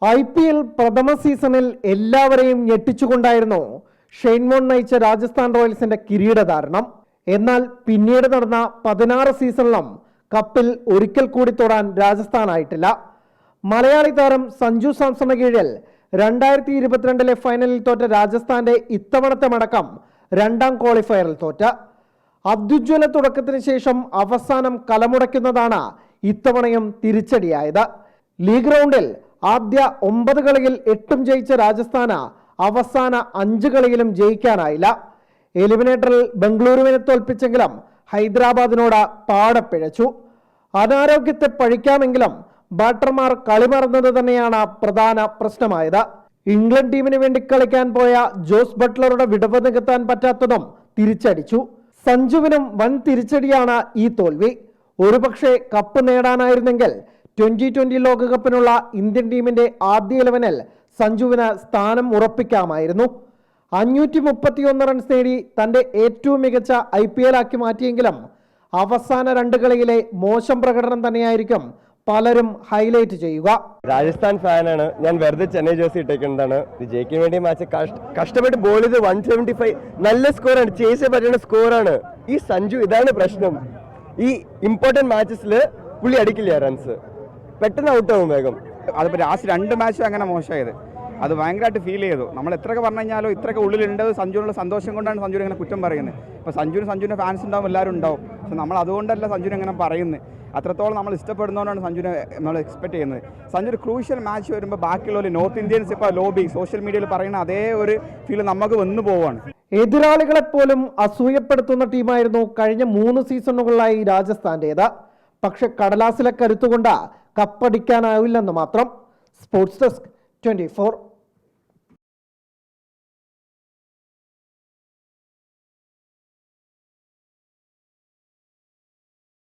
IPL പ്രഥമ സീസണിൽ എല്ലാവരെയും ഞെട്ടിച്ചുകൊണ്ടായിരുന്നു ഷെയ്ൻ വോൺ നയിച്ച രാജസ്ഥാൻ റോയൽസിന്റെ കിരീടധാരണം. എന്നാൽ പിന്നീട് നടന്ന 16 സീസണിലും കപ്പിൽ ഒരിക്കൽ കൂടി തൊടാൻ രാജസ്ഥാനായിട്ടില്ല. മലയാളി താരം സഞ്ജു സാംസണ് കീഴിൽ 2022 ഫൈനലിൽ തോറ്റ രാജസ്ഥാന്റെ ഇത്തവണത്തെ മടക്കം രണ്ടാം ക്വാളിഫയറിൽ തോറ്റ അത്യുജ്വല തുടക്കത്തിന് ശേഷം അവസാനം കലമുടയ്ക്കുന്നതാണ് ഇത്തവണയും തിരിച്ചടിയായത്. ലീഗ് റൗണ്ടിൽ ആദ്യ 9 കളിയിൽ 8 ജയിച്ച രാജസ്ഥാന് അവസാന 5 കളിയിലും ജയിക്കാനായില്ല. എലിമിനേറ്ററിൽ ബംഗളൂരുവിനെ തോൽപ്പിച്ചെങ്കിലും ഹൈദരാബാദിനോട് പാടെ പിഴച്ചു. അനാരോഗ്യത്തെ പഴിക്കാമെങ്കിലും ബാറ്റർമാർ കളിമറന്നത് തന്നെയാണ് പ്രധാന പ്രശ്നമായത്. ഇംഗ്ലണ്ട് ടീമിന് വേണ്ടി കളിക്കാൻ പോയ ജോസ് ബട്ട്ലറുടെ വിടവ് നികത്താൻ പറ്റാത്തതും തിരിച്ചടിച്ചു. സഞ്ജുവിനും വൻ തിരിച്ചടിയാണ് ഈ തോൽവി. ഒരുപക്ഷെ കപ്പ് നേടാനായിരുന്നെങ്കിൽ 2020 ലോകകപ്പിനുള്ള ഇന്ത്യൻ ടീമിന്റെ ആദ്യ 11-ൽ സഞ്ജുവിന് സ്ഥാനം ഉറപ്പിക്കാമായിരുന്നു. 531 റൺസ് നേടി തന്റെ ഏറ്റവും മികച്ച IPL ആക്കി മാറ്റിയെങ്കിലും അവസാന 2 കളിയിലെ മോശം പ്രകടനം തന്നെയായിരിക്കും പലരും ഹൈലൈറ്റ് ചെയ്യുക. രാജസ്ഥാൻ ഫാനാണ് ഞാൻ, വെറുതെ ചെന്നൈ ജേഴ്സി ഇട്ടേക്കുന്നതാണ്. ജയിക്കാൻ വേണ്ടി മാച്ച് കഷ്ടപ്പെട്ട് ബോൾ ചെയ്ത് 175 നല്ല സ്കോറാണ്, ചേസ് പറ്റുന്ന സ്കോറാണ്. ഈ സഞ്ജു ഇതാണ് പ്രശ്നം. ഈ ഇമ്പോർട്ടന്റ് മാച്ചസിൽ പുള്ളി അടിക്കില്ല റൺസ്, പെട്ടെന്ന് ഔട്ടാവും വേഗം. അതിപ്പോൾ ലാസ്റ്റ് 2 മാച്ചും അങ്ങനെ മോശമായത് അത് ഭയങ്കരമായിട്ട് ഫീൽ ചെയ്തു. നമ്മൾ എത്രയൊക്കെ പറഞ്ഞു കഴിഞ്ഞാലും ഇത്രയൊക്കെ ഉള്ളിലുണ്ട്. സഞ്ജുവിനുള്ള സന്തോഷം കൊണ്ടാണ് സഞ്ജുവിനെ ഇങ്ങനെ കുറ്റം പറയുന്നത്. ഇപ്പോൾ സഞ്ജുവിൻ്റെ ഫാൻസ് ഉണ്ടാവും, എല്ലാവരും ഉണ്ടാവും. പക്ഷെ നമ്മൾ അതുകൊണ്ടല്ല സഞ്ജുവിനെ ഇങ്ങനെ പറയുന്നത്. അത്രത്തോളം നമ്മൾ ഇഷ്ടപ്പെടുന്നതുകൊണ്ടാണ് സഞ്ജുവിനെ നമ്മൾ എക്സ്പെക്ട് ചെയ്യുന്നത്. സഞ്ജു ഒരു ക്രൂഷ്യൽ മാച്ച് വരുമ്പോൾ ബാക്കിയുള്ള നോർത്ത് ഇന്ത്യൻസ് ഇപ്പോൾ ലോബി സോഷ്യൽ മീഡിയയിൽ പറയുന്ന അതേ ഒരു ഫീൽ നമുക്ക് വന്നു പോവാണ്. എതിരാളികളെ പോലും അസൂയപ്പെടുത്തുന്ന ടീമായിരുന്നു കഴിഞ്ഞ 3 സീസണുകളിലായി രാജസ്ഥാന്റേത്. പക്ഷെ കടലാസിലെ കരുത്തുകൊണ്ട് കപ്പടിക്കാനാവില്ലെന്ന് മാത്രം. Sports desk 24.